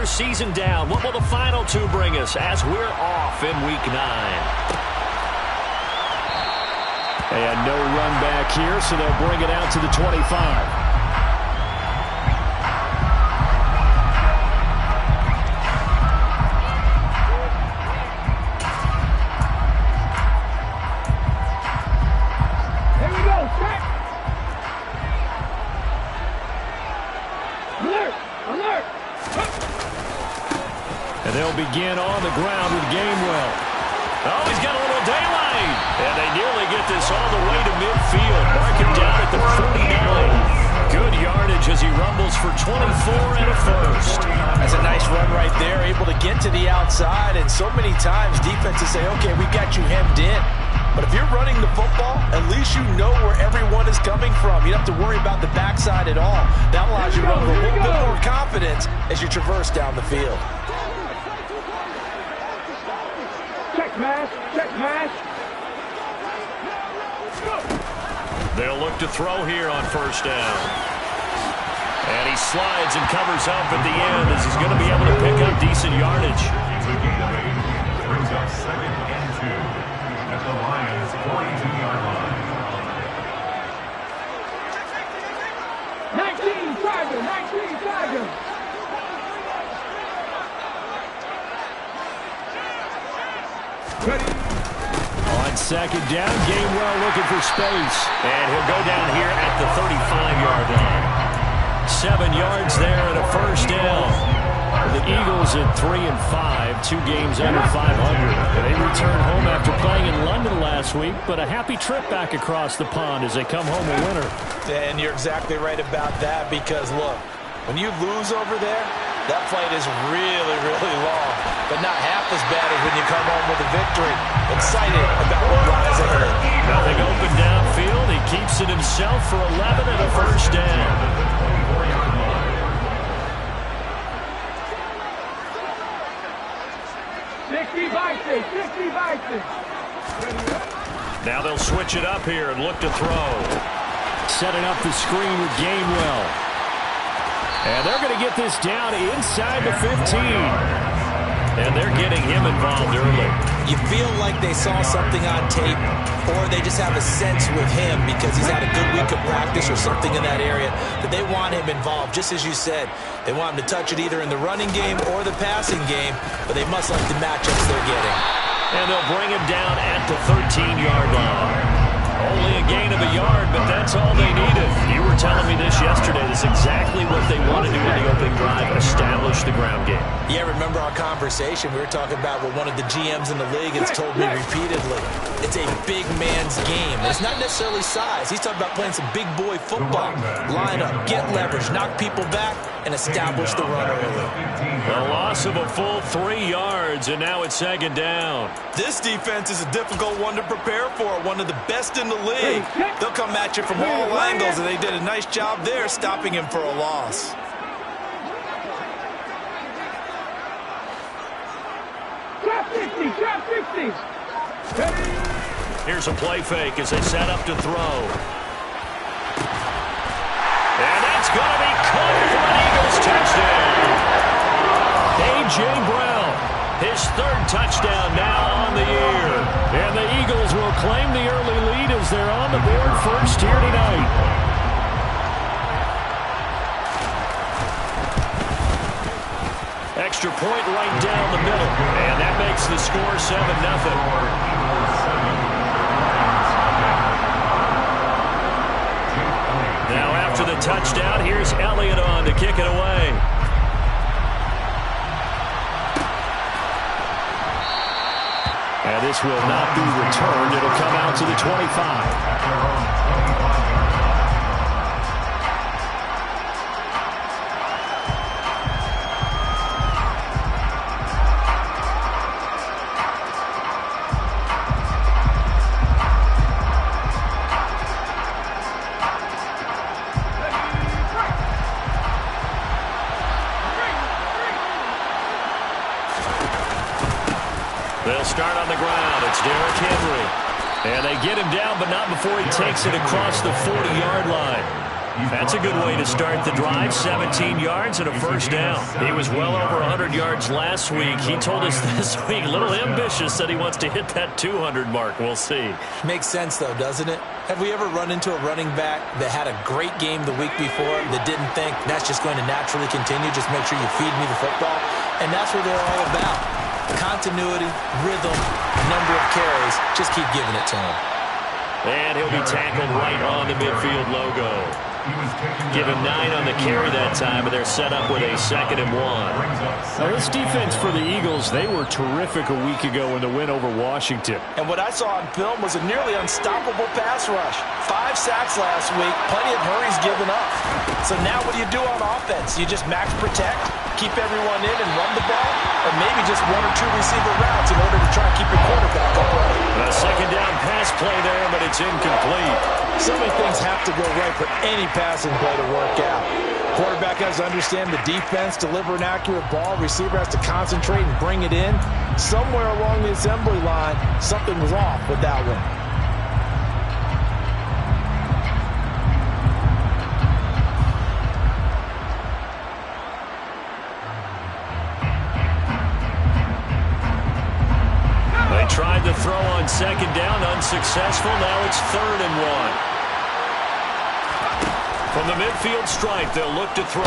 first season down. What will the final two bring us as we're off in Week 9? And no run back here, so they'll bring it out to the 25. Begin on the ground with Gainwell. Oh, he's got a little daylight. And they nearly get this all the way to midfield. Mark him down at the 49. Good yardage as he rumbles for 24 and a first. That's a nice run right there. Able to get to the outside. And so many times defenses say, okay, we got you hemmed in. But if you're running the football, at least you know where everyone is coming from. You don't have to worry about the backside at all. That allows you to run with a little bit more confidence as you traverse down the field. Check mash. They'll look to throw here on first down. And he slides and covers up at the end as he's going to be able to pick up decent yardage. The gain of 8 brings up 2nd and 2 at the Lions' 42-yard line. 19 Tiger. On second down, Gainwell looking for space. And he'll go down here at the 35-yard line. 7 yards there and a first down. The Eagles at 3-5, 2 games under 500. They return home after playing in London last week, but a happy trip back across the pond as they come home a winner. And you're exactly right about that because, look, when you lose over there, that flight is really, really long, but not half as bad as when you come home with a victory. Excited about what lies ahead. Nothing open downfield. He keeps it himself for 11 and a first down. Now they'll switch it up here and look to throw. Setting up the screen with Gainwell. And they're going to get this down inside the 15. And they're getting him involved early. You feel like they saw something on tape, or they just have a sense with him because he's had a good week of practice or something in that area that they want him involved. Just as you said, they want him to touch it either in the running game or the passing game, but they must like the matchups they're getting. And they'll bring him down at the 13-yard line. Only a gain of a yard, but that's all they needed. You were telling me this yesterday. That's exactly what they want to do in the opening drive, establish the ground game. Yeah, remember our conversation? We were talking about what one of the GMs in the league has told me repeatedly. It's a big man's game. It's not necessarily size. He's talking about playing some big boy football. Line up, get leverage, knock people back, and establish the run early. A loss of a full 3 yards, and now it's second down. This defense is a difficult one to prepare for, one of the best in the league. They'll come at you from all angles, and they did a nice job there stopping him for a loss. Trap 60. Here's a play fake as they set up to throw. And that's going to be caught for an Eagles touchdown. A.J. Brown, his 3rd touchdown now on the year. And the Eagles will claim the early lead as they're on the board first here tonight. Extra point right down the middle. And that makes the score 7-0. Now after the touchdown, here's Elliott on to kick it away. And this will not be returned. It'll come out to the 25. They'll start on the ground. It's Derrick Henry. And they get him down, but not before he takes it across the 40-yard line. That's a good way to start the drive. 17 yards and a first down. He was well over 100 yards last week. He told us this week, a little ambitious, that he wants to hit that 200 mark. We'll see. Makes sense, though, doesn't it? Have we ever run into a running back that had a great game the week before that didn't think that's just going to naturally continue? Just make sure you feed me the football. And that's what they're all about. Continuity, rhythm, number of carries. Just keep giving it to him. And he'll be tackled right on the midfield logo. Give him 9 on the carry that time, and they're set up with a 2nd and 1. Now, this defense for the Eagles, they were terrific a week ago in the win over Washington. And what I saw on film was a nearly unstoppable pass rush. 5 sacks last week, plenty of hurries given up. So now what do you do on offense? You just max protect, keep everyone in and run the ball, or maybe just 1 or 2 receiver routes in order to try and keep your quarterback upright. A 2nd down pass play there, but it's incomplete. So many things have to go right for any passing play to work out. Quarterback has to understand the defense, deliver an accurate ball. Receiver has to concentrate and bring it in. Somewhere along the assembly line, something was off with that one. They tried to throw on 2nd down, unsuccessful. Now it's 3rd and 1. From the midfield stripe, they'll look to throw.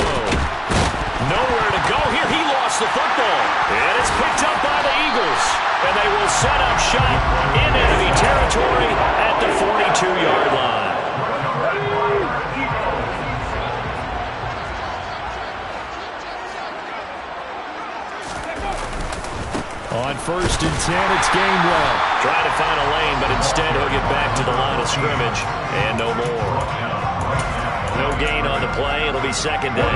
Nowhere to go here. He lost the football. And it's picked up by the Eagles. And they will set up shop in enemy territory at the 42-yard line. On 1st and 10, it's Gainwell. Trying to find a lane, but instead he'll get back to the line of scrimmage. And no more. No gain on the play. It'll be 2nd down.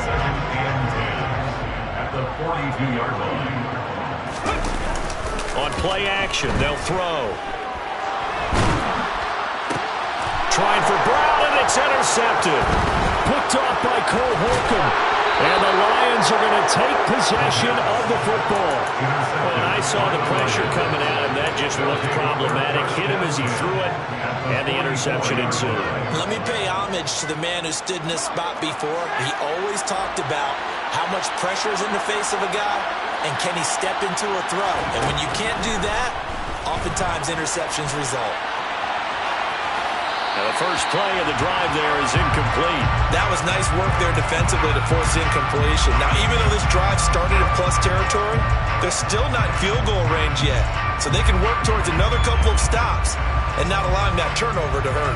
2nd and 10 at the 42-yard line. On play action, they'll throw. Trying for Brown, and it's intercepted. Picked off by Cole Holcomb. And the Lions are going to take possession of the football. When I saw the pressure coming at him, that just looked problematic. Hit him as he threw it, and the interception ensued. Let me pay homage to the man who stood in this spot before. He always talked about how much pressure is in the face of a guy, and can he step into a throw. And when you can't do that, oftentimes interceptions result. Now the first play of the drive there is incomplete. That was nice work there defensively to force incompletion. Now, even though this drive started in plus territory, they're still not in field goal range yet. So they can work towards another couple of stops and not allowing that turnover to hurt.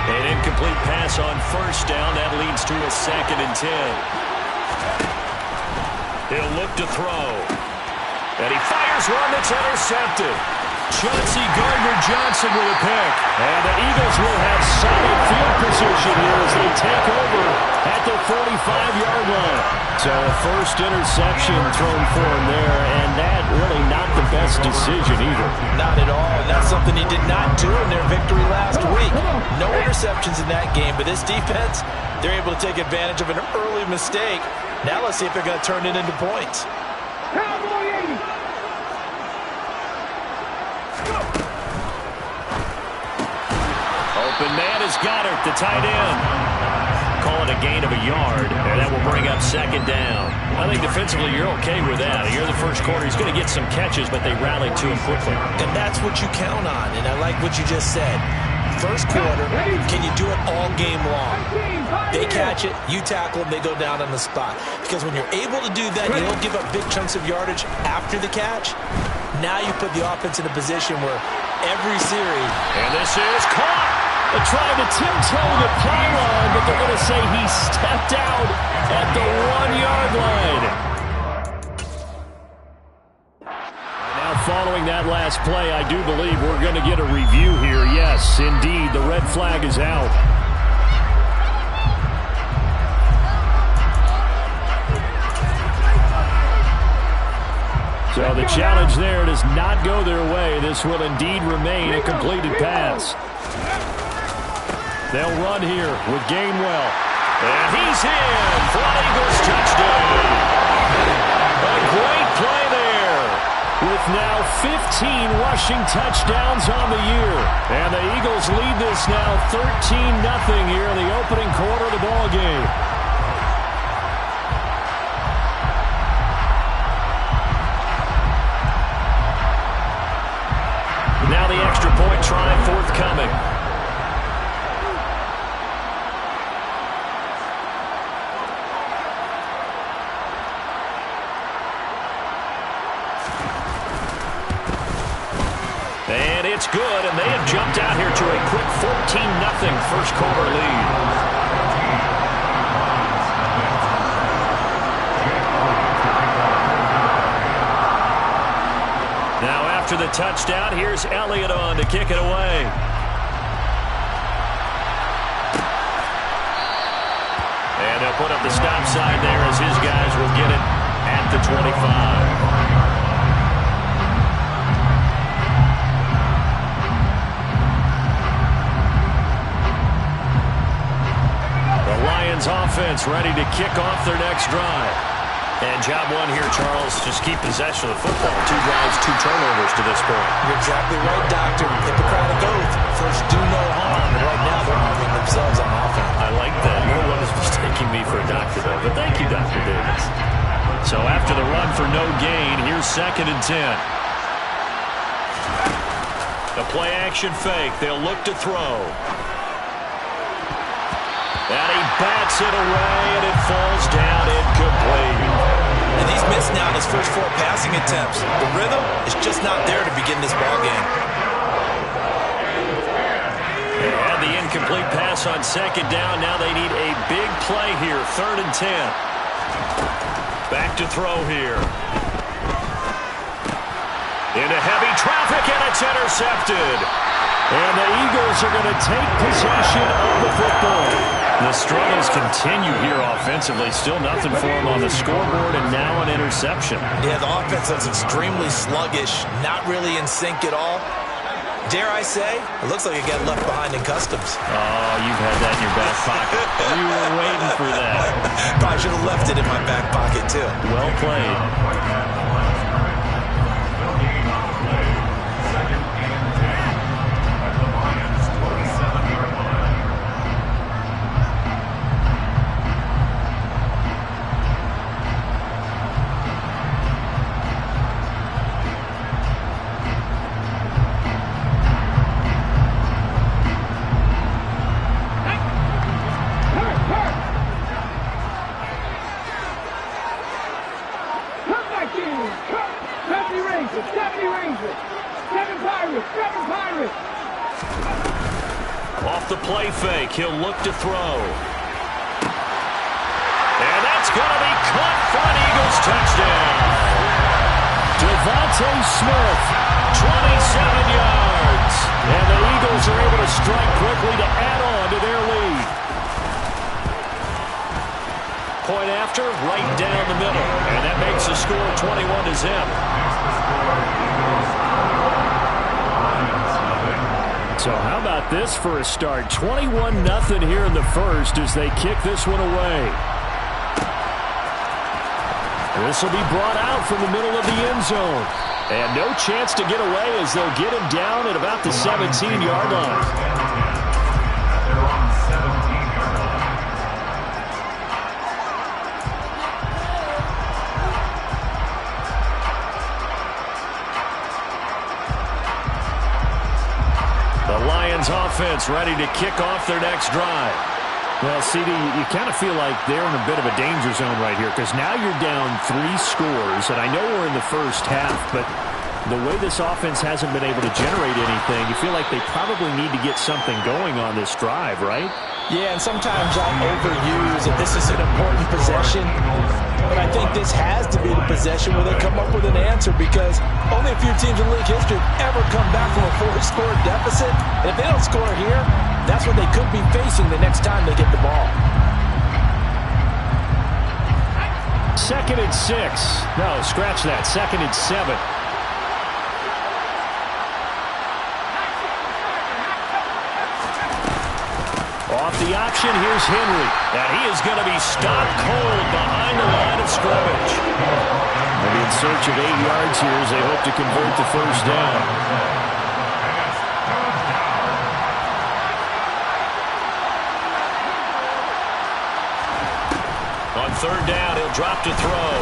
An incomplete pass on 1st down. That leads to a 2nd and 10. He'll look to throw. And he fires one that's intercepted. Chauncey Gardner-Johnson with a pick. And the Eagles will have solid field position here as they take over at the 45-yard line. So a first interception thrown for him there, and that really not the best decision either. Not at all, and that's something he did not do in their victory last week. No interceptions in that game, but this defense, they're able to take advantage of an early mistake. Now let's see if they're going to turn it into points. Open man is Goddard, the tight end. Call it a gain of a yard, and that will bring up 2nd down. I think defensively you're okay with that. Here in the first quarter, he's going to get some catches, but they rallied to him quickly. And that's what you count on, and I like what you just said. First quarter, can you do it all game long? They catch it, you tackle them, they go down on the spot. Because when you're able to do that, you don't give up big chunks of yardage after the catch. Now you put the offense in a position where every series... And this is caught! They're trying to tiptoe the pylon, but they're going to say he stepped out at the 1-yard line. Now, following that last play, I do believe we're going to get a review here. Yes, indeed, the red flag is out. So the challenge there does not go their way. This will indeed remain a completed pass. They'll run here with Gainwell. And he's in for an Eagles touchdown. A great play there. With now 15 rushing touchdowns on the year. And the Eagles lead this now 13-0 here in the opening quarter of the ball game. Now the extra point try forthcoming. And it's good, and they have jumped out here to a quick 14-0 first quarter lead. Now after the touchdown, here's Elliott on to kick it away. And they'll put up the stop sign there as his guys will get it at the 25. Offense ready to kick off their next drive. And job one here, Charles, just keep possession of the football. 2 drives, 2 turnovers to this point. You're exactly right, Doctor. Hippocratic oath. First, do no harm. Right now, they're harming themselves on offense. I like that. No one is mistaking me for a doctor, though. But thank you, Dr. Davis. So after the run for no gain, here's 2nd and 10. The play-action fake. They'll look to throw. And he bats it away, and it falls down incomplete. And he's missed now in his first 4 passing attempts. The rhythm is just not there to begin this ball game. And the incomplete pass on 2nd down. Now they need a big play here. 3rd and 10. Back to throw here. Into heavy traffic, and it's intercepted. And the Eagles are going to take possession of the football. The struggles continue here offensively. Still nothing for them on the scoreboard, and now an interception. Yeah, the offense is extremely sluggish, not really in sync at all. Dare I say, it looks like it got left behind in customs. Oh, you've had that in your back pocket. You were waiting for that. Probably should have left it in my back pocket, too. Well played. Off the play fake, he'll look to throw. And that's going to be caught for an Eagles touchdown. Devontae Smith, 27 yards. And the Eagles are able to strike quickly to add on to their lead. Point after, right down the middle. And that makes the score 21-0. So how about this for a start? 21-0 here in the first as they kick this one away. This will be brought out from the middle of the end zone. And no chance to get away as they'll get him down at about the 17-yard line. Offense ready to kick off their next drive. Well, CD, you kind of feel like they're in a bit of a danger zone right here because now you're down 3 scores, and I know we're in the first half, but the way this offense hasn't been able to generate anything, you feel like they probably need to get something going on this drive, right? Yeah, and sometimes I overuse that this is an important possession. But I think this has to be the possession where they come up with an answer because only a few teams in league history have ever come back from a 4-score deficit. And if they don't score here, that's what they could be facing the next time they get the ball. 2nd and 6. No, scratch that. 2nd and 7. Off the option, here's Henry. And he is going to be stopped cold behind the line of scrimmage. Maybe in search of 8 yards here as they hope to convert the first down. On third down, he'll drop to throw.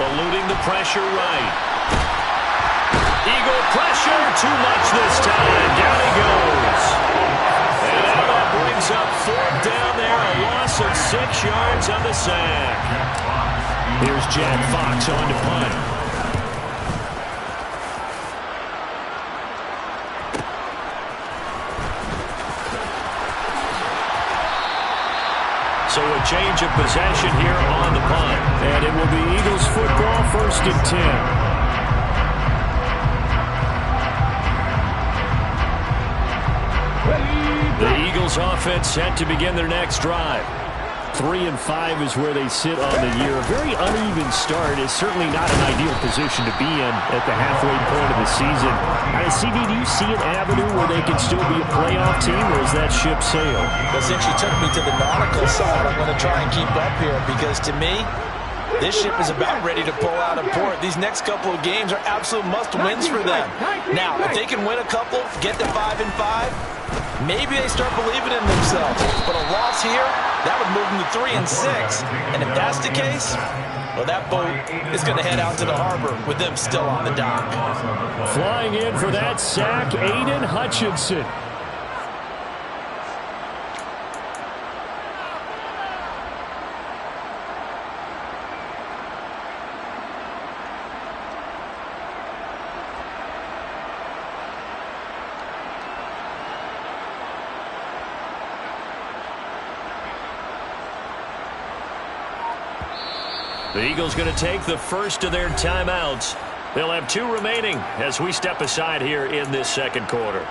Eluding the pressure right. Eagle pressure, too much this time. Down he goes. And now that brings up fourth down there, a loss of 6 yards on the sack. Here's Jack Fox on to punt. So a change of possession here on the punt. And it will be Eagles football, 1st and 10. The Eagles offense set to begin their next drive. 3-5 is where they sit on the year. A very uneven start is certainly not an ideal position to be in at the halfway point of the season. CD, do you see an avenue where they can still be a playoff team, or is that ship sailed? Well, since you took me to the nautical side, I'm going to try and keep up here because to me, this ship is about ready to pull out of port. These next couple of games are absolute must-wins for them. Now, if they can win a couple, get to 5-5, maybe they start believing in themselves. But a loss here, that would move them to 3-6. And if that's the case, well, that boat is going to head out to the harbor with them still on the dock. Flying in for that sack, Aiden Hutchinson. The Eagles going to take the first of their timeouts. They'll have 2 remaining as we step aside here in this second quarter.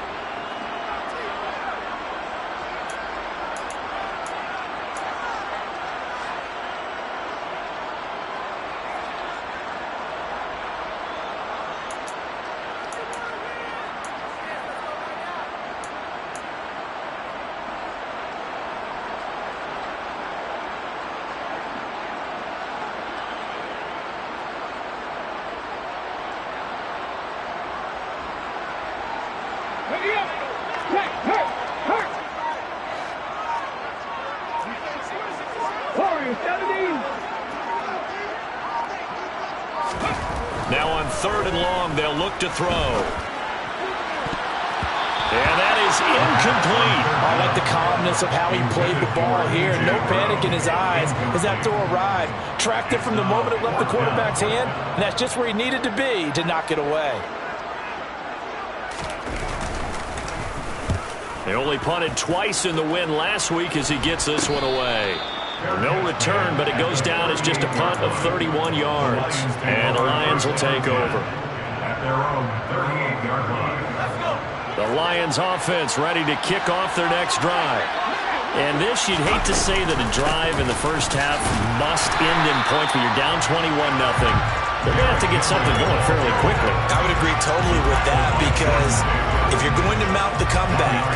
Now on 3rd and long, they'll look to throw. And that is incomplete. I like the calmness of how he played the ball here. No panic in his eyes as that throw arrived. Tracked it from the moment it left the quarterback's hand, and that's just where he needed to be to knock it away. They only punted twice in the win last week as he gets this one away. No return, but it goes down as just a punt of 31 yards. And the Lions will take over. At their own 38-yard line. The Lions offense ready to kick off their next drive. And this, you'd hate to say that a drive in the first half must end in points, but you're down 21-0. They're going to have to get something going fairly quickly. I would agree totally with that because if you're going to mount the comeback,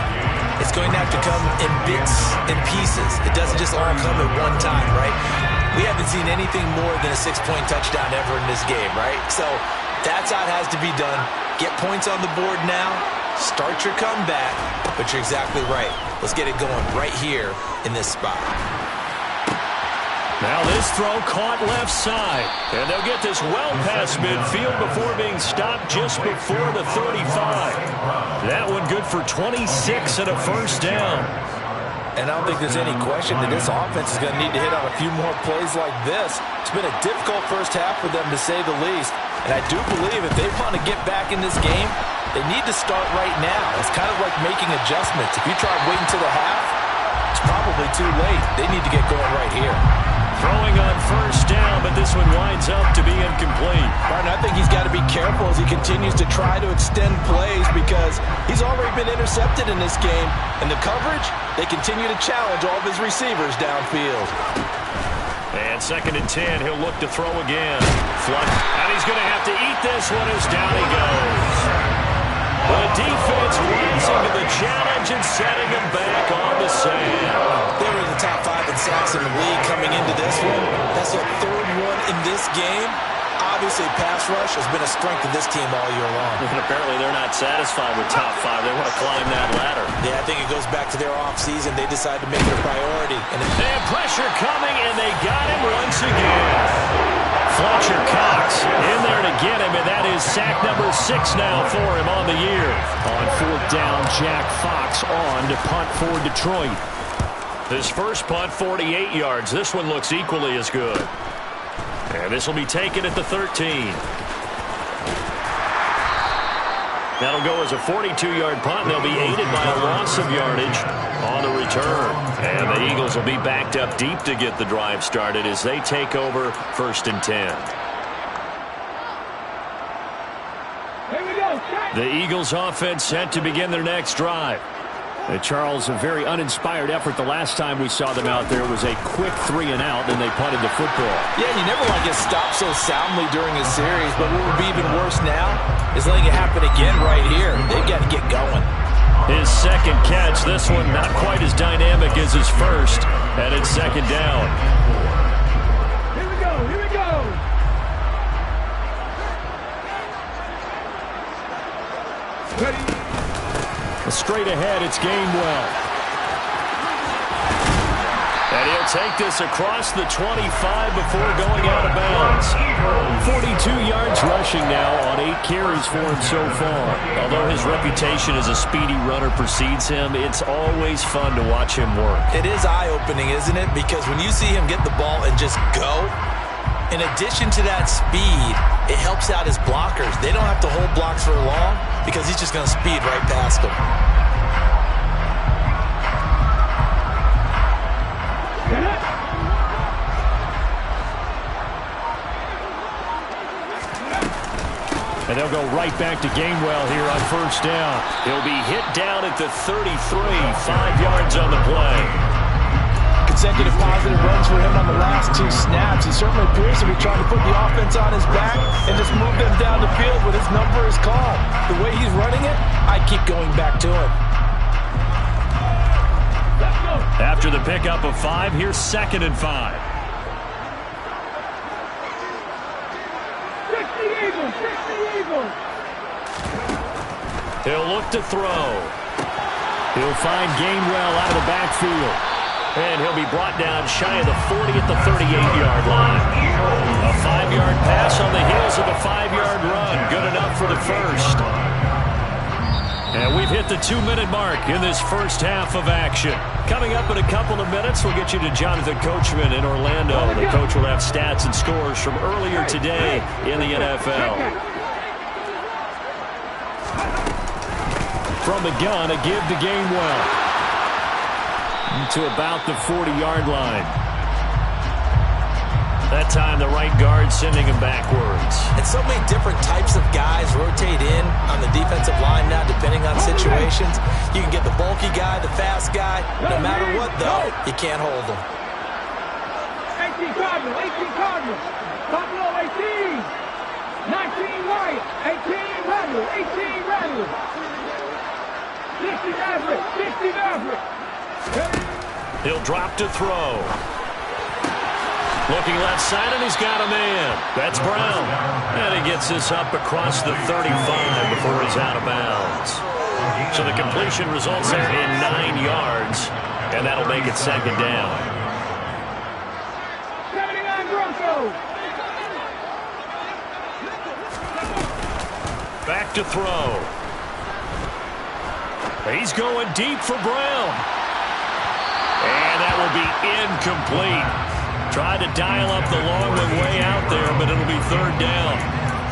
it's going to have to come in bits and pieces. It doesn't just all come at one time, right? We haven't seen anything more than a 6-point touchdown ever in this game, right? So that's how it has to be done. Get points on the board now. Start your comeback. But you're exactly right. Let's get it going right here in this spot. Now this throw caught left side. And they'll get this well past midfield before being stopped just before the 35. That one good for 26 and a first down. And I don't think there's any question that this offense is going to need to hit on a few more plays like this. It's been a difficult first half for them, to say the least. And I do believe if they want to get back in this game, they need to start right now. It's kind of like making adjustments. If you try waiting till the half, it's probably too late. They need to get going right here. Throwing on first down, but this one winds up to be incomplete. Martin, I think he's got to be careful as he continues to try to extend plays because he's already been intercepted in this game. And the coverage, they continue to challenge all of his receivers downfield. And 2nd and 10, he'll look to throw again. And he's going to have to eat this one as down he goes. The defense rising to the challenge and setting him back on the sand. They were in the top 5 in sacks in the league coming into this one. That's their 3rd one in this game. Obviously, pass rush has been a strength of this team all year long. And apparently they're not satisfied with top 5. They want to climb that ladder. Yeah, I think it goes back to their offseason. They decided to make it a priority. And they have pressure coming, and they got him once again. Fletcher Cox in there to get him, and that is sack number 6 now for him on the year. On 4th down, Jack Fox on to punt for Detroit. His first punt, 48 yards. This one looks equally as good. And this will be taken at the 13. That'll go as a 42-yard punt, and they'll be aided by a loss of yardage on the return. And the Eagles will be backed up deep to get the drive started as they take over 1st and 10. Here we go. The Eagles offense set to begin their next drive. Charles, a very uninspired effort the last time we saw them out there was a quick 3-and-out, and they punted the football. Yeah, you never want to get stopped so soundly during a series, but what would be even worse now is letting it happen again right here. They've got to get going. His second catch, this one not quite as dynamic as his first, and it's 2nd down. Here we go. Here we go. Ready. Straight ahead, it's Gainwell. And he'll take this across the 25 before going out of bounds. 42 yards rushing now on 8 carries for him so far. Although his reputation as a speedy runner precedes him, it's always fun to watch him work. It is eye-opening, isn't it? Because when you see him get the ball and just go, in addition to that speed, it helps out his blockers. They don't have to hold blocks for long because he's just going to speed right past them. And they'll go right back to Gainwell here on 1st down. He'll be hit down at the 33, 5 yards on the play. Consecutive positive runs for him on the last 2 snaps. He certainly appears to be trying to put the offense on his back and just move them down the field when his number is called. The way he's running it, I keep going back to him. After the pickup of 5, here's 2nd and 5. He'll look to throw. He'll find Gainwell out of the backfield. And he'll be brought down shy of the 40 at the 38-yard line. A 5-yard pass on the heels of a 5-yard run. Good enough for the first. And we've hit the 2-minute mark in this first half of action. Coming up in a couple of minutes, we'll get you to Jonathan Coachman in Orlando. The coach will have stats and scores from earlier today in the NFL. From the gun, a give to Gainwell. To about the 40-yard line. That time, the right guard sending him backwards. And so many different types of guys rotate in on the defensive line now, depending on situations. You can get the bulky guy, the fast guy. No matter what, though, you can't hold them. 18 Cardinal, 18 Cardinal. Cardinal, 18. 19 White, 18 Randall, 18 Randall. 60 Maverick, 60 Maverick. He'll drop to throw. Looking left side, and he's got a man. That's Brown. And he gets this up across the 35 before he's out of bounds. So the completion results there in 9 yards, and that'll make it 2nd down. 79 Broncos. Back to throw. He's going deep for Brown. And that will be incomplete. Tried to dial up the long one way out there, but it'll be 3rd down.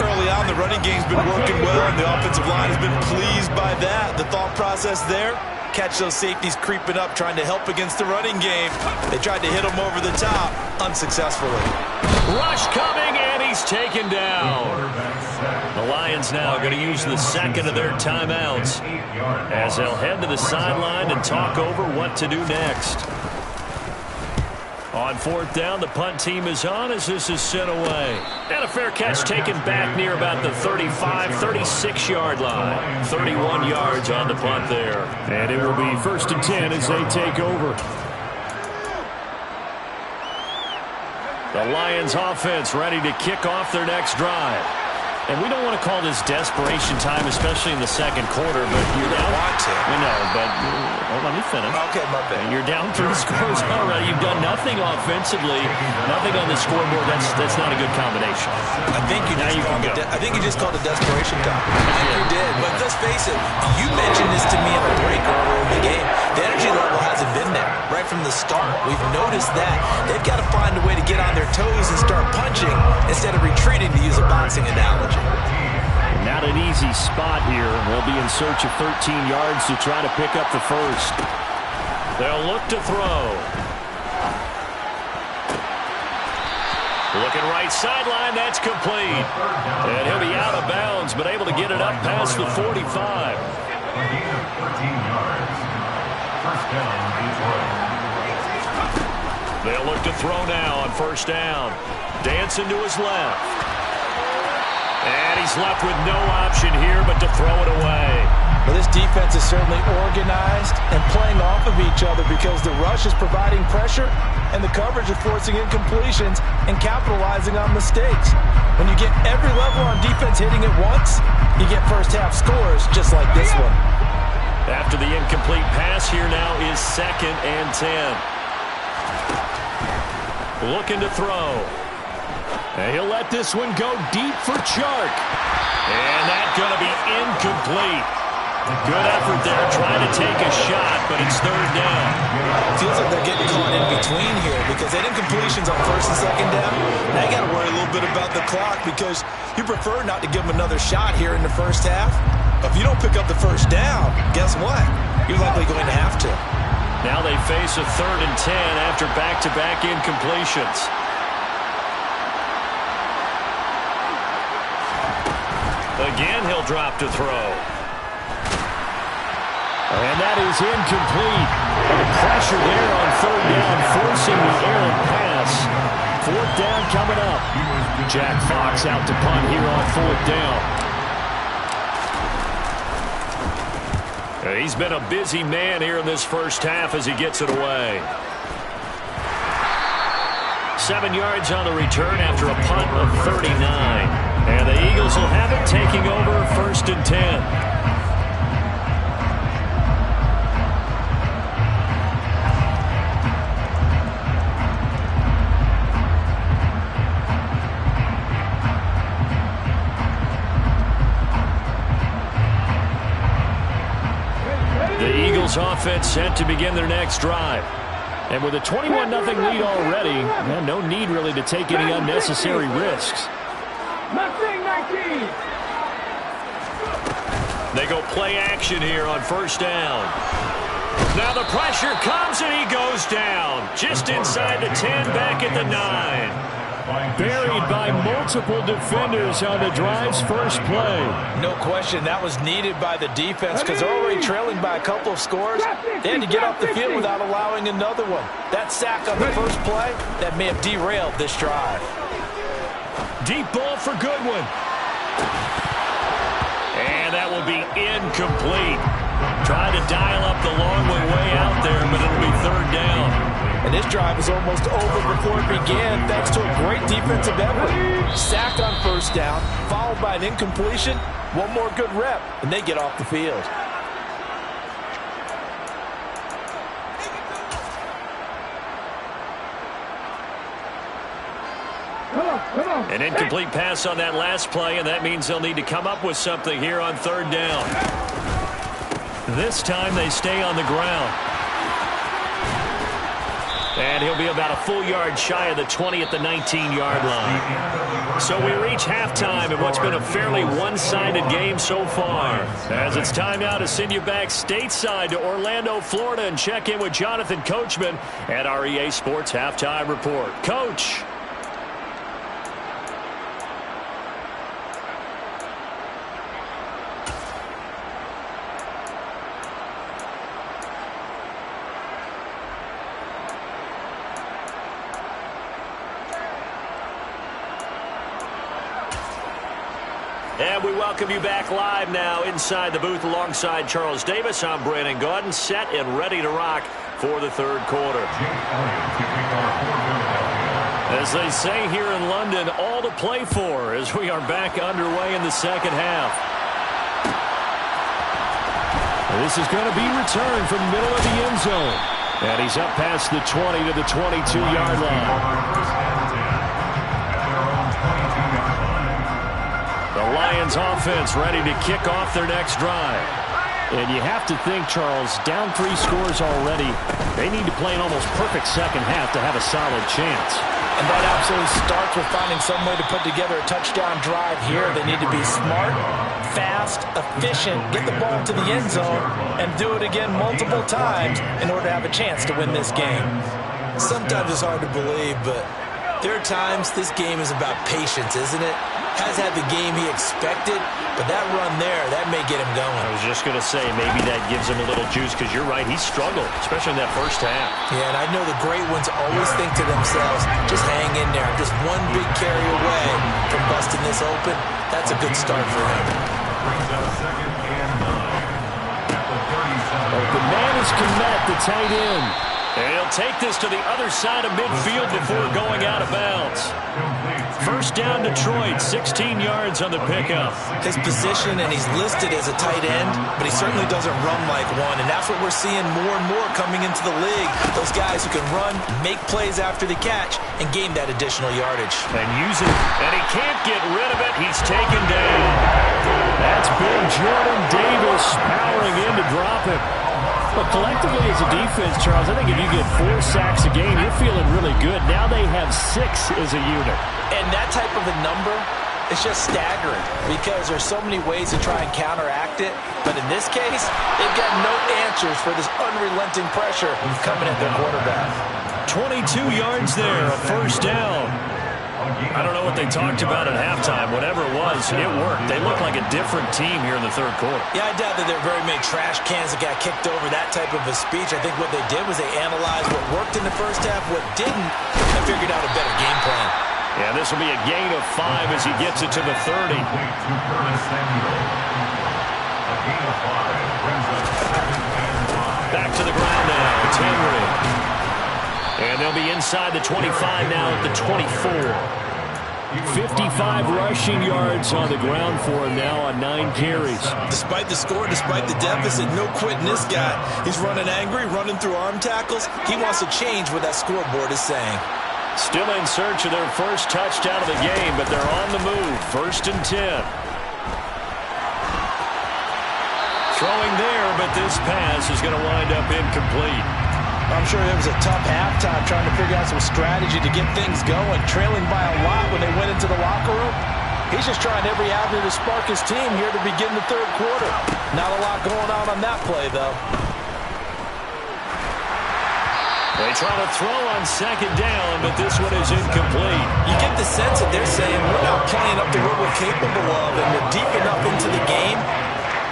Early on, the running game's been working well, and the offensive line has been pleased by that. The thought process there, catch those safeties creeping up, trying to help against the running game. They tried to hit him over the top, unsuccessfully. Rush coming, and he's taken down. The Lions now going to use the 2nd of their timeouts as they'll head to the sideline and talk over what to do next. On 4th down, the punt team is on as this is sent away. And a fair catch taken back near about the 35, 36-yard line. 31 yards on the punt there. And it will be 1st and 10 as they take over. The Lions offense ready to kick off their next drive. And we don't want to call this desperation time, especially in the second quarter, but you're down. Want to. We know, but let me finish. Okay, my bad. And you're down 3 scores already. You've done nothing offensively, nothing on the scoreboard. That's not a good combination. I think you just called it desperation time. I think you did. But let's face it, you mentioned this to me on the break earlier in the game. The energy level hasn't been there right from the start. We've noticed that. They've got to find a way to get on their toes and start punching instead of retreating, to use a boxing analogy. Not an easy spot here. They'll be in search of 13 yards to try to pick up the first. They'll look to throw. Looking right sideline, that's complete. And he'll be out of bounds, but able to get it up past the 45. A gain of 13 yards. First down, Detroit. They'll look to throw now on first down. Dancing to his left. And he's left with no option here but to throw it away. Well, this defense is certainly organized and playing off of each other because the rush is providing pressure and the coverage is forcing incompletions and capitalizing on mistakes. When you get every level on defense hitting at once, you get first-half scores just like this one. After the incomplete pass, here now is 2nd and 10. Looking to throw. And he'll let this one go deep for Chark. And that's going to be incomplete. Good effort there trying to take a shot, but it's 3rd down. Feels like they're getting caught in between here because that incompletion's on 1st and 2nd down. Now you got to worry a little bit about the clock because you prefer not to give them another shot here in the first half. If you don't pick up the first down, guess what? You're likely going to have to. Now they face a 3rd and 10 after back-to-back incompletions. Again, he'll drop to throw. And that is incomplete. Pressure there on 3rd down, forcing the errant pass. 4th down coming up. Jack Fox out to punt here on 4th down. He's been a busy man here in this first half as he gets it away. 7 yards on the return after a punt of 39. And the Eagles will have it, taking over 1st and 10. The Eagles offense set to begin their next drive. And with a 21-0 lead already, no need really to take any unnecessary risks. They go play action here on 1st down. Now the pressure comes and he goes down. Just inside the 10, back at the 9. Buried by multiple defenders on the drive's first play. No question, that was needed by the defense because they're already trailing by a couple of scores. They had to get off the field without allowing another one. That sack on the first play, that may have derailed this drive. Deep ball for Goodwin. And that will be incomplete. Trying to dial up the long way out there, but it'll be 3rd down. And this drive is almost over before it began thanks to a great defensive effort. Sack on 1st down, followed by an incompletion. One more good rep, and they get off the field. An incomplete pass on that last play, and that means they'll need to come up with something here on 3rd down. This time they stay on the ground. And he'll be about a full yard shy of the 20 at the 19-yard line. So we reach halftime in what's been a fairly one-sided game so far. As it's time now to send you back stateside to Orlando, Florida, and check in with Jonathan Coachman at our EA Sports Halftime Report. Coach. And we welcome you back live now inside the booth alongside Charles Davis. I'm Brandon Gaudin, set and ready to rock for the 3rd quarter. As they say here in London, all to play for as we are back underway in the second half. This is going to be returned from the middle of the end zone. And he's up past the 20 to the 22-yard line. The Lions offense ready to kick off their next drive. And you have to think, Charles, down 3 scores already. They need to play an almost perfect second half to have a solid chance. And that absolutely starts with finding some way to put together a touchdown drive here. They need to be smart, fast, efficient, get the ball to the end zone, and do it again multiple times in order to have a chance to win this game. Sometimes it's hard to believe, but there are times this game is about patience, isn't it? Has had the game he expected, but that run there, that may get him going. I was just going to say, maybe that gives him a little juice, because you're right, he struggled, especially in that first half. Yeah, and I know the great ones always think to themselves, just hang in there. Just one big carry away from busting this open. That's a good start for him. Brings up 2nd and 9 at the 37. The man is Kmet, the tight end. And he'll take this to the other side of midfield before going out of bounds. First down, Detroit, 16 yards on the pickup. His position, and he's listed as a tight end, but he certainly doesn't run like one, and that's what we're seeing more and more coming into the league. Those guys who can run, make plays after the catch, and gain that additional yardage. And use it, and he can't get rid of it. He's taken down. That's big Jordan Davis powering in to drop it. But collectively as a defense, Charles, I think if you get 4 sacks a game, you're feeling really good. Now they have 6 as a unit. And that type of a number is just staggering because there's so many ways to try and counteract it. But in this case, they've got no answers for this unrelenting pressure coming at their quarterback. 22 yards there, a first down. I don't know what they talked about at halftime. Whatever it was, it worked. They look like a different team here in the third quarter. Yeah, I doubt that there are very many trash cans that got kicked over, that type of a speech. I think what they did was they analyzed what worked in the first half, what didn't, and figured out a better game plan. Yeah, this will be a gain of 5 as he gets it to the 30. A gain of 5 brings up 2nd and 5. Back to the ground now. It's Henry. And they'll be inside the 25 now at the 24. 55 rushing yards on the ground for him now on 9 carries. Despite the score, despite the deficit, no quitting this guy. He's running angry, running through arm tackles. He wants to change what that scoreboard is saying. Still in search of their first touchdown of the game, but they're on the move. 1st and 10. Throwing there, but this pass is going to wind up incomplete. I'm sure it was a tough halftime trying to figure out some strategy to get things going, trailing by a lot when they went into the locker room. He's just trying every avenue to spark his team here to begin the third quarter. Not a lot going on that play, though. They try to throw on 2nd down, but this one is incomplete. You get the sense that they're saying we're not playing up to what we're capable of, and we're deep enough into the game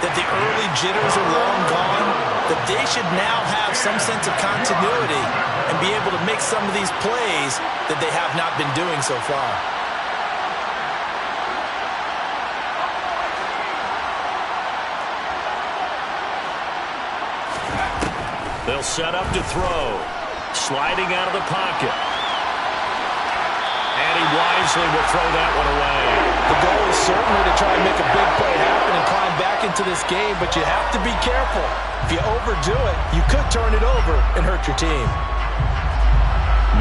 that the early jitters are long gone, that they should now have some sense of continuity and be able to make some of these plays that they have not been doing so far. They'll set up to throw. Sliding out of the pocket. And he wisely will throw that one away. The goal is certainly to try and make a big play happen and climb back into this game, but you have to be careful. If you overdo it, you could turn it over and hurt your team.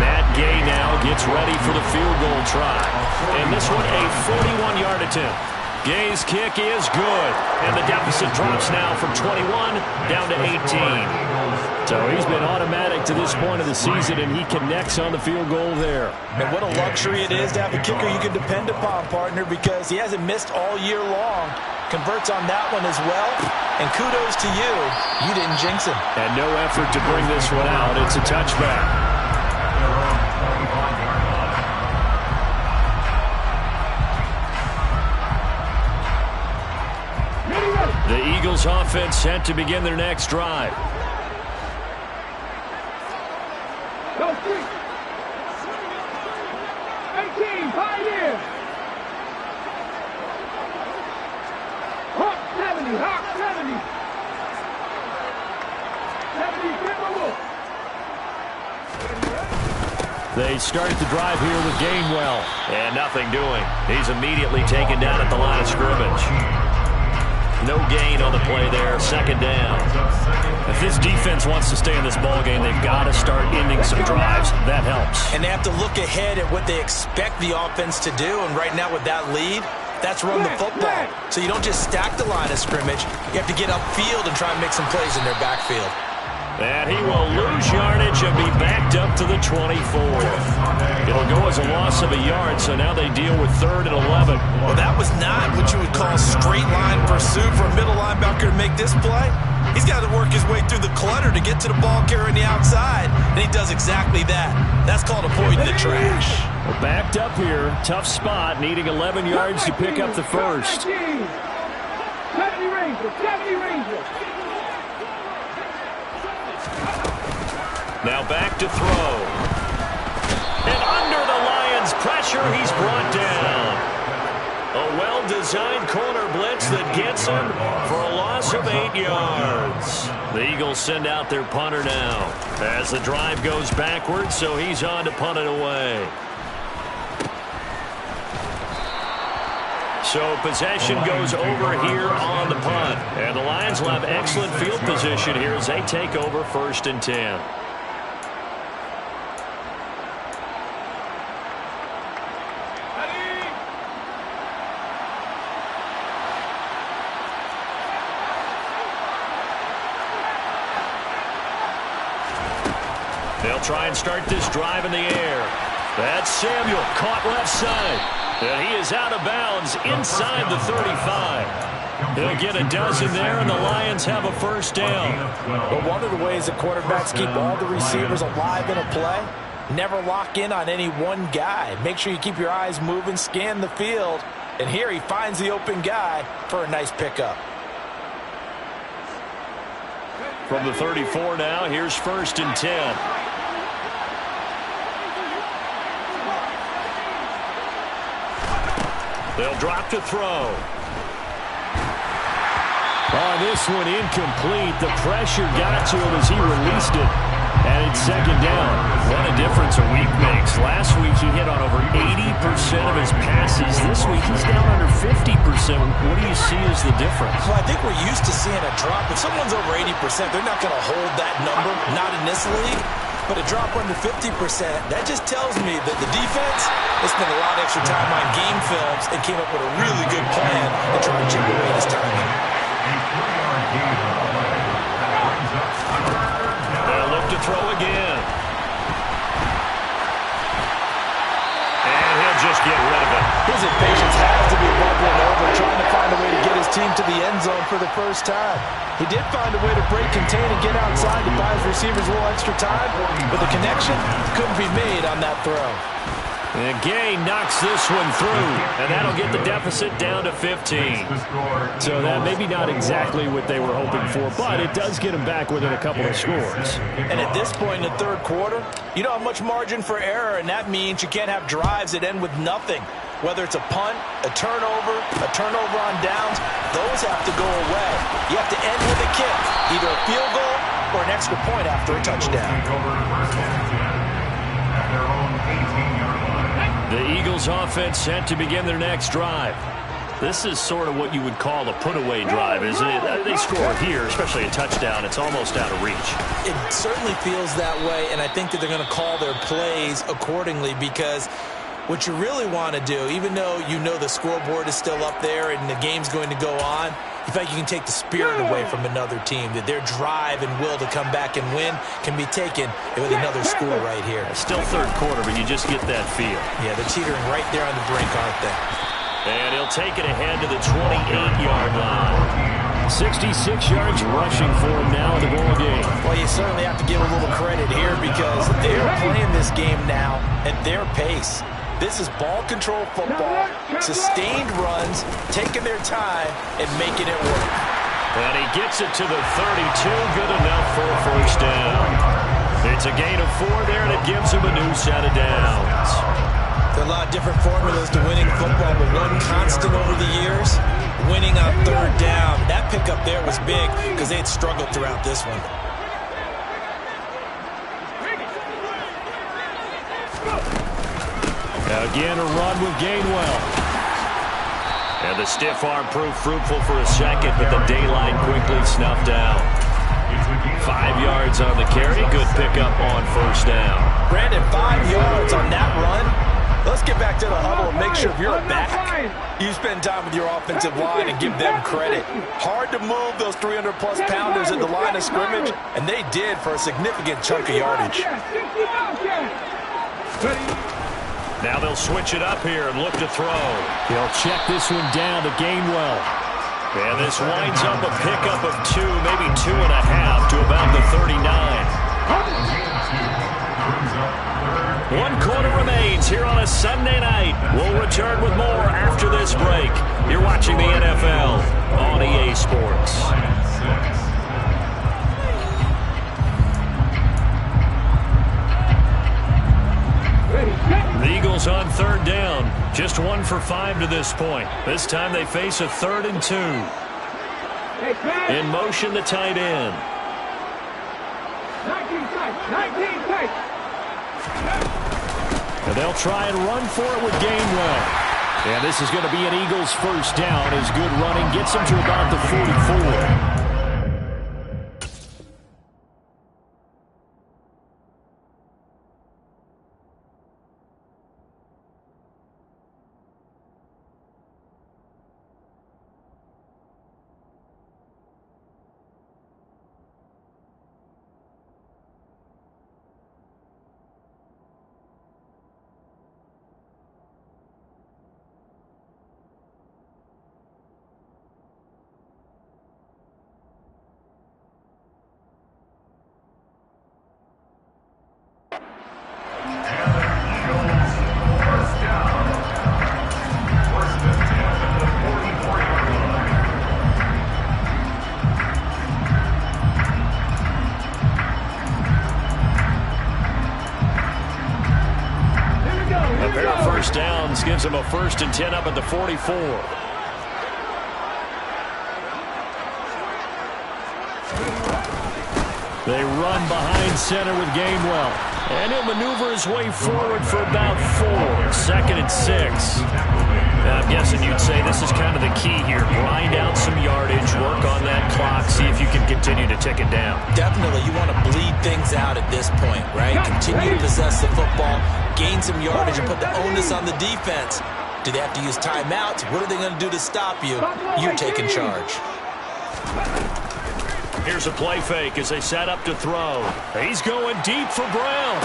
Matt Gay now gets ready for the field goal try. And this one a 41-yard attempt. Gay's kick is good. And the deficit drops now from 21 down to 18. So he's been automatic to this point of the season, and he connects on the field goal there. And what a luxury it is to have a kicker you can depend upon, partner, because he hasn't missed all year long. Converts on that one as well. And kudos to you. You didn't jinx him. And no effort to bring this one out. It's a touchback. The Eagles offense set to begin their next drive. Go 3. 18, Pioneer. Hawk 70, Hawk 70. 70, Timberwolf. They started the drive here with Gainwell. And nothing doing. He's immediately taken down at the line of scrimmage. No gain on the play there. Second down. If this defense wants to stay in this ballgame, they've got to start ending some drives. That helps. And they have to look ahead at what they expect the offense to do. And right now with that lead, that's run the football. So you don't just stack the line of scrimmage. You have to get upfield and try and make some plays in their backfield. And he will lose yardage and be backed up to the 24. It'll go as a loss of a yard, so now they deal with 3rd and 11. Well, that was not what you would call straight line pursuit for a middle linebacker to make this play. He's got to work his way through the clutter to get to the ball carrier on the outside, and he does exactly that. That's called avoiding the trash. Well, backed up here, tough spot, needing 11 yards to pick up the first. 70 Rangers, 70 Rangers. Now back to throw. And under the Lions' pressure, he's brought down. A well-designed corner blitz that gets him for a loss of 8 yards. The Eagles send out their punter now as the drive goes backwards, so he's on to punt it away. So possession goes over here on the punt. And the Lions will have excellent field position here as they take over 1st and 10. They'll try and start this drive in the air. That's Samuel, caught left side. And he is out of bounds inside the 35. They'll get a dozen there, and the Lions have a first down. But one of the ways that quarterbacks keep all the receivers alive in a play, never lock in on any one guy. Make sure you keep your eyes moving, scan the field. And here he finds the open guy for a nice pickup. From the 34 now, here's 1st and 10. They'll drop to throw. Oh, this one incomplete. The pressure got to him as he released it. And it's 2nd down. What a difference a week makes. Last week he hit on over 80% of his passes. This week he's down under 50%. What do you see as the difference? Well, I think we're used to seeing a drop. If someone's over 80%, they're not going to hold that number, not in this league. But a drop under 50%, that just tells me that the defense has spent a lot of extra time on game films and came up with a really good plan to try and chip away this timing. They'll look to throw again. And he'll just get rid of it. His impatience has to be bubbling over, trying to find a way to get his team to the end zone for the first time. He did find a way to break, contain, and get outside to buy his receivers a little extra time, but the connection couldn't be made on that throw. And Gay knocks this one through, and that'll get the deficit down to 15. So that maybe not exactly what they were hoping for, but it does get them back within a couple of scores. And at this point in the 3rd quarter, you don't have much margin for error, and that means you can't have drives that end with nothing. Whether it's a punt, a turnover on downs, those have to go away. You have to end with a kick, either a field goal or an extra point after a touchdown. The Eagles offense set to begin their next drive. This is sort of what you would call a put-away drive, isn't it? They score here, especially a touchdown. It's almost out of reach. It certainly feels that way, and I think that they're going to call their plays accordingly because what you really want to do, even though you know the scoreboard is still up there and the game's going to go on, you feel like you can take the spirit away from another team, that their drive and will to come back and win can be taken with another score right here. It's still 3rd quarter, but you just get that feel. Yeah, they're teetering right there on the brink, aren't they? And he'll take it ahead to the 28-yard line. 66 yards rushing for him now in the ball game. Well, you certainly have to give a little credit here because they're playing this game now at their pace. This is ball control football, sustained runs, taking their time, and making it work. And he gets it to the 32, good enough for a first down. It's a gain of 4 there, and it gives him a new set of downs. There are a lot of different formulas to winning football, but one constant over the years, winning on 3rd down. That pickup there was big because they had struggled throughout this one. Again, a run with Gainwell. And the stiff arm proved fruitful for a second, but the daylight quickly snuffed out. 5 yards on the carry. Good pickup on first down. Brandon, 5 yards on that run. Let's get back to the huddle and make sure if you're a back, you spend time with your offensive line and give them credit. Hard to move those 300-plus pounders at the line of scrimmage, and they did for a significant chunk of yardage. Now they'll switch it up here and look to throw. He'll check this one down to Gainwell. And this winds up a pickup of 2, maybe 2.5 to about the 39. 1 quarter remains here on a Sunday night. We'll return with more after this break. You're watching the NFL on EA Sports. The Eagles on third down. Just 1 for 5 to this point. This time they face a 3rd and 2. In motion, the tight end. 19 tight. And they'll try and run for it with Gainwell. And this is going to be an Eagles first down as good running gets them to about the 44. Gives him a 1st and 10 up at the 44. They run behind center with Gainwell. And he'll maneuver his way forward for about 4. 2nd and 6. Now, I'm guessing you'd say this is kind of the key here. Grind out some yardage, work on that clock, see if you can continue to tick it down. Definitely, you want to bleed things out at this point, right? Continue to possess the football, gain some yardage, and put the onus on the defense. Do they have to use timeouts? What are they going to do to stop you? You're taking charge. Here's a play fake as they set up to throw. He's going deep for Brown.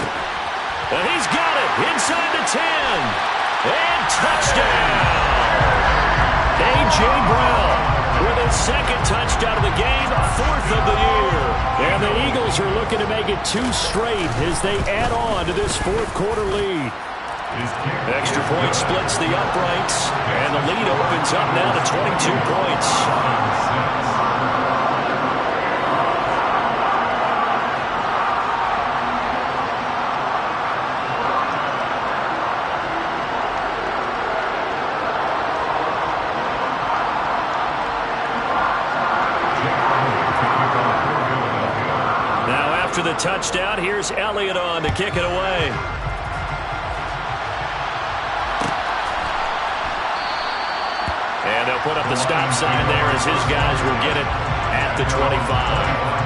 And he's got it inside the 10. And touchdown! A.J. Brown with his 2nd touchdown of the game, 4th of the year. And the Eagles are looking to make it 2 straight as they add on to this 4th quarter lead. Extra point splits the uprights, and the lead opens up now to 22 points. The touchdown. Here's Elliott on to kick it away. And they'll put up the stop sign there as his guys will get it at the 25.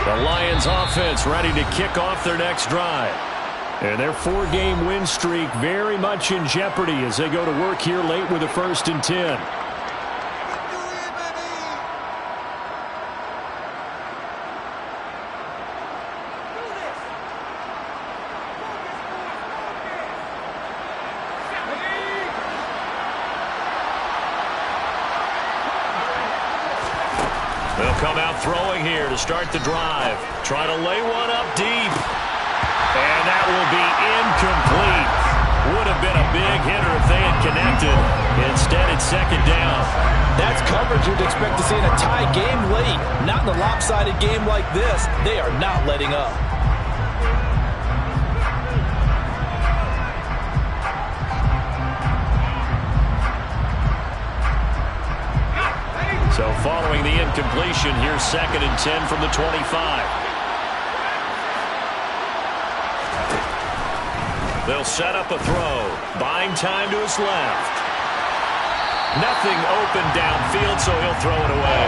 The Lions offense ready to kick off their next drive. And their 4-game win streak very much in jeopardy as they go to work here late with a 1st and 10. They'll come out throwing here to start the drive. Try to lay one up deep. And that will be incomplete. Would have been a big hitter if they had connected. Instead, it's 2nd down. That's coverage you'd expect to see in a tie game late. Not in a lopsided game like this. They are not letting up. following the incompletion, here's 2nd and 10 from the 25. They'll set up a throw. Buying time to his left. Nothing open downfield, so he'll throw it away.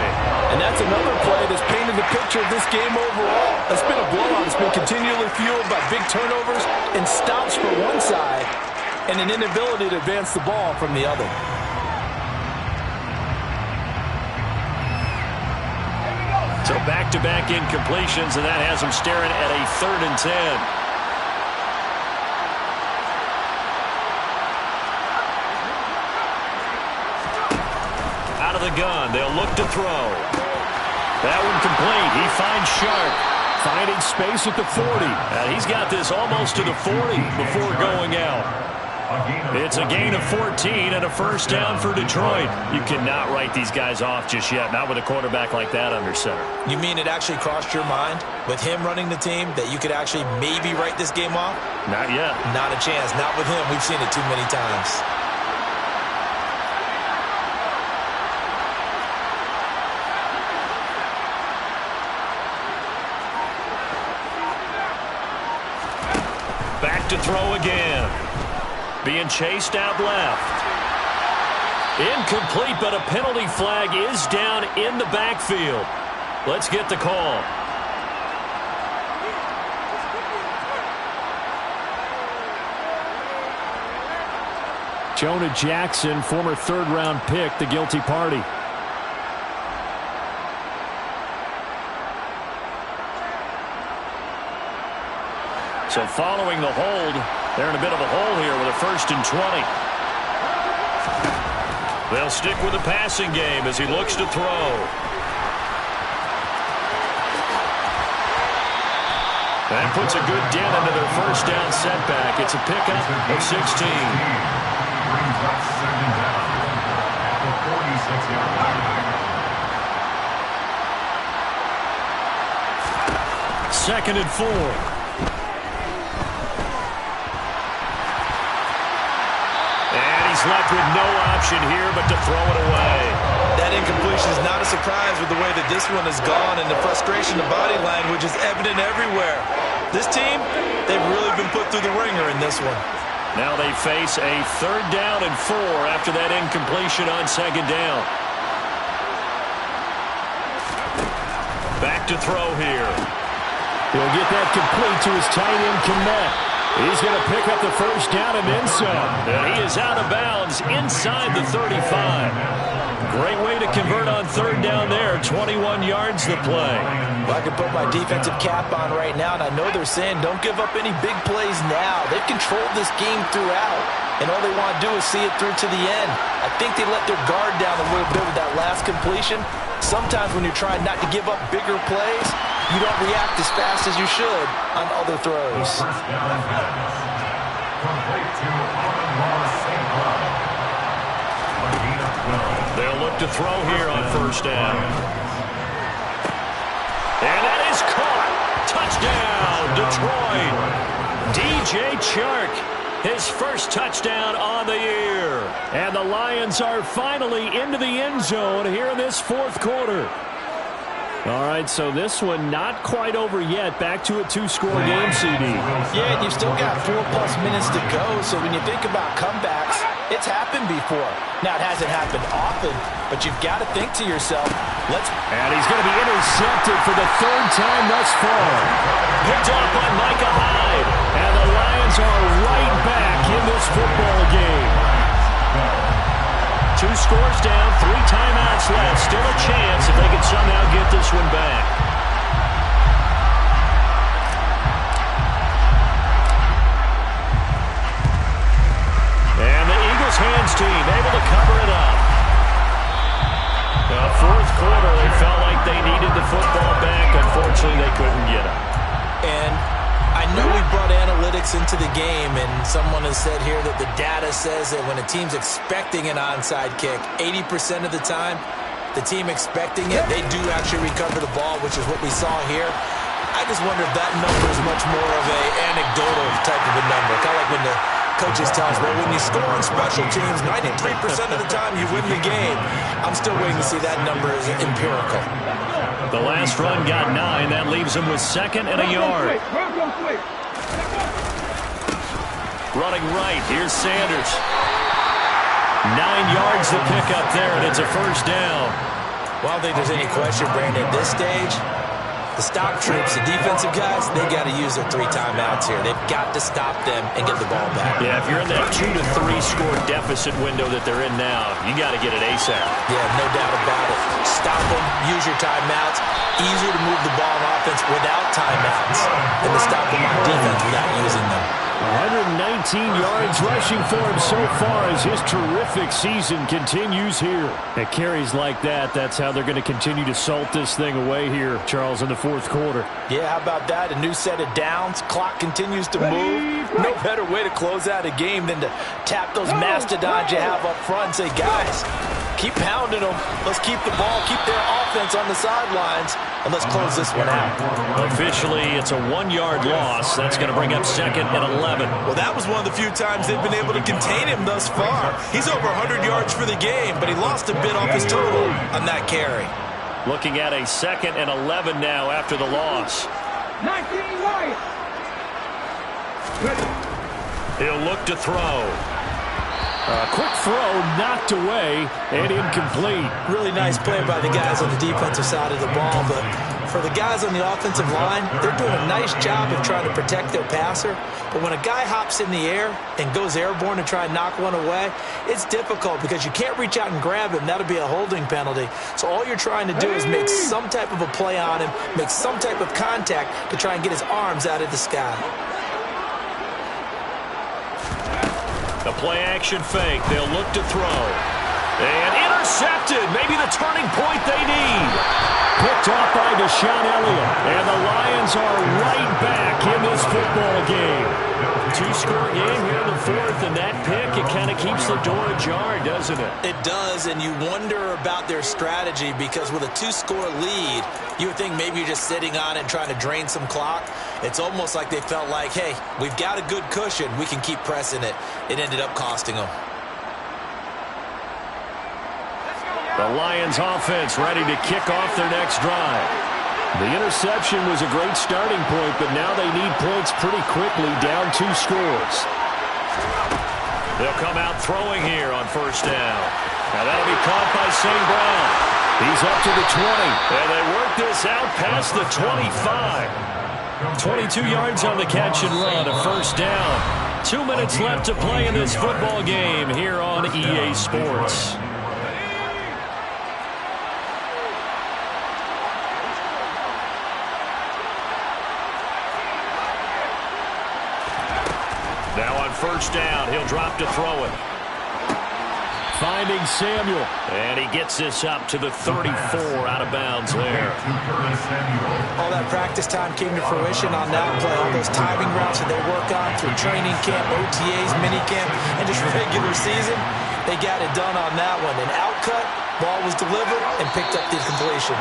And that's another play that's painted the picture of this game overall. It's been a blowout. It's been continually fueled by big turnovers and stops for one side and an inability to advance the ball from the other. So back-to-back incompletions, and that has him staring at a 3rd and 10. Out of the gun, they'll look to throw. That one complete. He finds Shark, finding space at the 40. He's got this almost to the 40 before going out. It's a gain of 14 and a 1st down for Detroit. You cannot write these guys off just yet, not with a quarterback like that under center. You mean it actually crossed your mind with him running the team that you could actually maybe write this game off? Not yet. Not a chance. Not with him. We've seen it too many times. To throw again. Being chased out left. Incomplete, but a penalty flag is down in the backfield. Let's get the call. Jonah Jackson, former 3rd-round pick, the guilty party. So following the hold, they're in a bit of a hole here with a 1st and 20. They'll stick with the passing game as he looks to throw. That puts a good dent into their 1st down setback. It's a pickup of 16. Brings up 2nd down at the 46-yard line. 2nd and 4. He's left with no option here but to throw it away. That incompletion is not a surprise with the way that this one has gone, and the frustration, the body language is evident everywhere. This team, they've really been put through the ringer in this one. Now they face a 3rd down and 4 after that incompletion on 2nd down. Back to throw here. He'll get that complete to his tight end, Kmet. He's going to pick up the 1st down and then some. And he is out of bounds inside the 35. Great way to convert on 3rd down there. 21 yards to play. Well, I can put my defensive cap on right now, and I know they're saying don't give up any big plays now. They've controlled this game throughout, and all they want to do is see it through to the end. I think they let their guard down a little bit with that last completion. Sometimes when you're trying not to give up bigger plays, you don't react as fast as you should on other throws. 1st down and 10. Complete to Amon-Ra St. Brown. A gain of 12. They'll look to throw here on 1st down. And that is caught. Touchdown, Detroit. DJ Chark, his 1st touchdown on the year. And the Lions are finally into the end zone here in this 4th quarter. All right, so this one not quite over yet. Back to a 2-score game, CD. Yeah, and you've still got 4+ minutes to go, so when you think about comebacks, it's happened before. Now, it hasn't happened often, but you've got to think to yourself, And he's going to be intercepted for the 3rd time thus far. Picked up by Micah Hyde. And the Lions are right back in this football game. 2 scores down, 3 timeouts left. Still a chance if they can somehow get this one back. And the Eagles hands team able to cover it up. The 4th quarter, they felt like they needed the football back. Unfortunately, they couldn't get it. And I know we brought analytics into the game, and someone has said here that the data says that when a team's expecting an onside kick, 80% of the time, the team expecting it, they do actually recover the ball, which is what we saw here. I just wonder if that number is much more of a anecdotal type of a number, kind of like when the coaches tell us, well, when you score on special teams, 93% of the time you win the game. I'm still waiting to see that number is empirical. The last run got 9. That leaves him with 2nd and a yard. Running right, here's Sanders. 9 yards to pick up there, and it's a first down. Well, I don't think there's any question, Brandon, at this stage, the stop troops, the defensive guys, they got to use their 3 timeouts here. They've got to stop them and get the ball back. Yeah, if you're in that 2 to 3 score deficit window that they're in now, you got to get it ASAP. Yeah, no doubt about it. Stop them, use your timeouts. Easier to move the ball on offense without timeouts than to stop them on defense without using them. 119 yards rushing for him so far as his terrific season continues here. At carries like that, that's how they're going to continue to salt this thing away here, Charles, in the 4th quarter. Yeah, how about that? A new set of downs. Clock continues to move. No better way to close out a game than to tap those mastodons you have up front and say, guys, keep pounding them. Let's keep the ball, keep their offense on the sidelines, and let's close this one out. Officially, it's a 1-yard loss. That's going to bring up 2nd and 11. Well, that was one of the few times they've been able to contain him thus far. He's over 100 yards for the game, but he lost a bit off his total on that carry. Looking at a 2nd and 11 now after the loss. 19 right. He'll look to throw. A quick throw knocked away and incomplete. Really nice play by the guys on the defensive side of the ball, but for the guys on the offensive line, they're doing a nice job of trying to protect their passer. But when a guy hops in the air and goes airborne to try and knock one away, it's difficult because you can't reach out and grab him. That'll be a holding penalty. So all you're trying to do is make some type of a play on him, make some type of contact to try and get his arms out of the sky. The play-action fake. They'll look to throw. And intercepted. Maybe the turning point they need. Picked off by Deshaun Elliott. And the Lions are right back in this football game. 2-score game here in the 4th, and that pick, it kind of keeps the door ajar, doesn't it? It does, and you wonder about their strategy because with a 2-score lead, you would think maybe you're just sitting on it and trying to drain some clock. It's almost like they felt like, hey, we've got a good cushion. We can keep pressing it. It ended up costing them. The Lions offense ready to kick off their next drive. The interception was a great starting point, but now they need points pretty quickly, down 2 scores. They'll come out throwing here on 1st down. Now that'll be caught by St. Brown. He's up to the 20, and they work this out past the 25. 22 yards on the catch and run, a 1st down. 2 minutes left to play in this football game here on EA Sports. Now on 1st down, he'll drop to throw it. Finding Samuel. And he gets this up to the 34 out of bounds there. All that practice time came to fruition on that play. All those timing routes that they work on through training camp, OTAs, minicamp, and just regular season, they got it done on that one. An outcut, ball was delivered, and picked up the completion.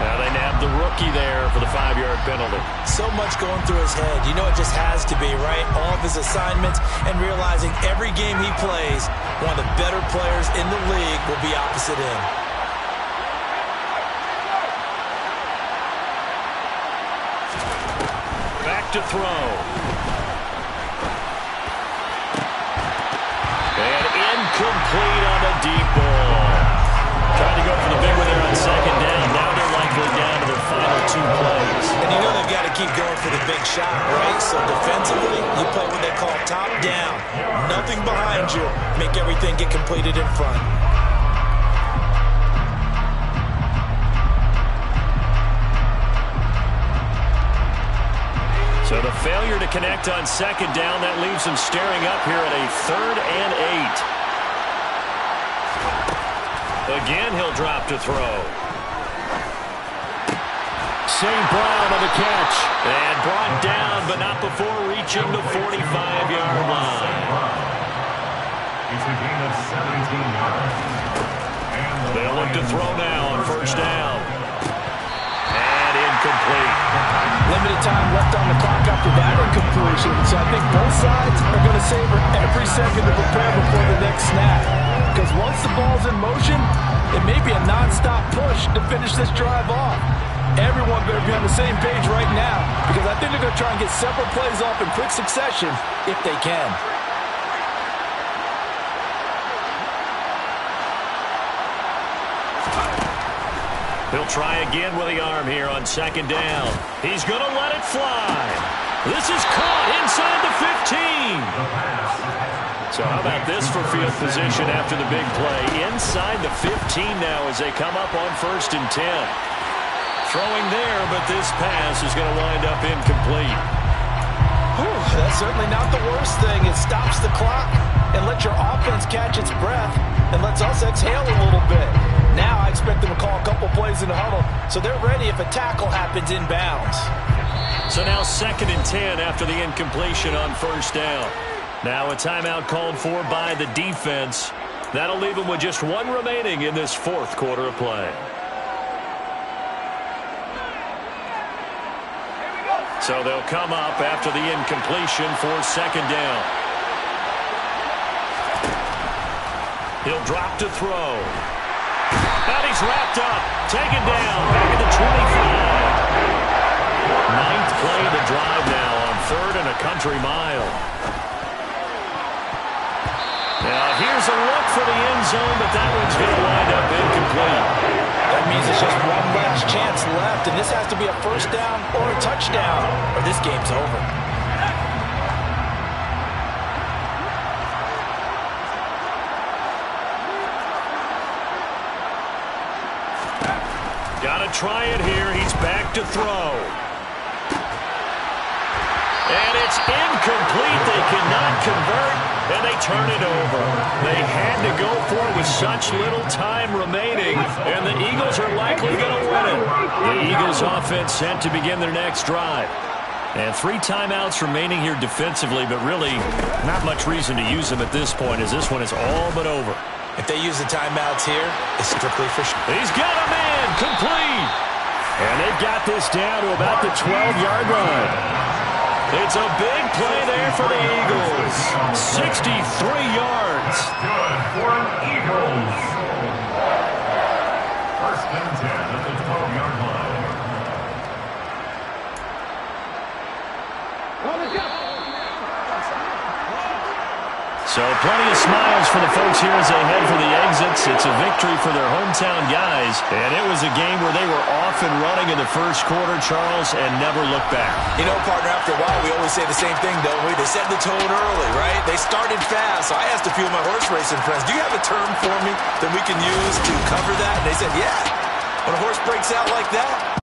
Now they nabbed the rookie there for the 5-yard penalty. So much going through his head. You know it just has to be, right? All of his assignments and realizing every game he plays, one of the better players in the league will be opposite him. Back to throw. And incomplete on the deep ball. Trying to go for the big one there on 2nd down. Now they're likely down to their final 2 plays. And you know they've got to keep going for the big shot, right? So defensively, you play what they call top down. Nothing behind you. Make everything get completed in front. So the failure to connect on 2nd down, that leaves them staring up here at a 3rd and 8. Again, he'll drop to throw. St. Brown on the catch. And brought down, but not before reaching the 45-yard line. It's a gain of 17 yards. They'll look to throw now on 1st down. And incomplete. Let limited time left on the clock after that incompletion. So I think both sides are going to savor every second to prepare before the next snap. Because once the ball's in motion, it may be a non-stop push to finish this drive off. Everyone better be on the same page right now, because I think they're going to try and get several plays off in quick succession if they can. He'll try again with the arm here on second down. He's going to let it fly. This is caught inside the 15. So how about this for field position after the big play? Inside the 15 now as they come up on 1st and 10. Throwing there, but this pass is going to wind up incomplete. Whew, that's certainly not the worst thing. It stops the clock and lets your offense catch its breath and lets us exhale a little bit. Now I expect them to call a couple plays in the huddle, so they're ready if a tackle happens inbounds. So now 2nd and 10 after the incompletion on 1st down. Now a timeout called for by the defense. That'll leave them with just one remaining in this 4th quarter of play. So they'll come up after the incompletion for 2nd down. He'll drop to throw. And he's wrapped up, taken down, back at the 25. 9th play of the drive now on 3rd and a country mile. Now here's a look for the end zone, but that one's going to wind up incomplete. That means it's just one last chance left, and this has to be a 1st down or a touchdown, or this game's over. Got to try it here. He's back to throw. And it's incomplete. They cannot convert, and they turn it over. They had to go for it with such little time remaining, and the Eagles are likely going to win it. The Eagles offense set to begin their next drive. And 3 timeouts remaining here defensively, but really not much reason to use them at this point, as this one is all but over. If they use the timeouts here, it's strictly for sure. He's got a man, complete. And they've got this down to about the 12-yard line. It's a big play there for the Eagles. 63 yards. Good for Eagles. 1st and 10 at the 12-yard line. So plenty of smiles for the folks here as they head for the exits. It's a victory for their hometown guys. And it was a game where they were off and running in the 1st quarter, Charles, and never looked back. You know, partner, after a while, we always say the same thing, don't we? They set the tone early, right? They started fast. So I asked a few of my horse racing friends, do you have a term for me that we can use to cover that? And they said, yeah. When a horse breaks out like that,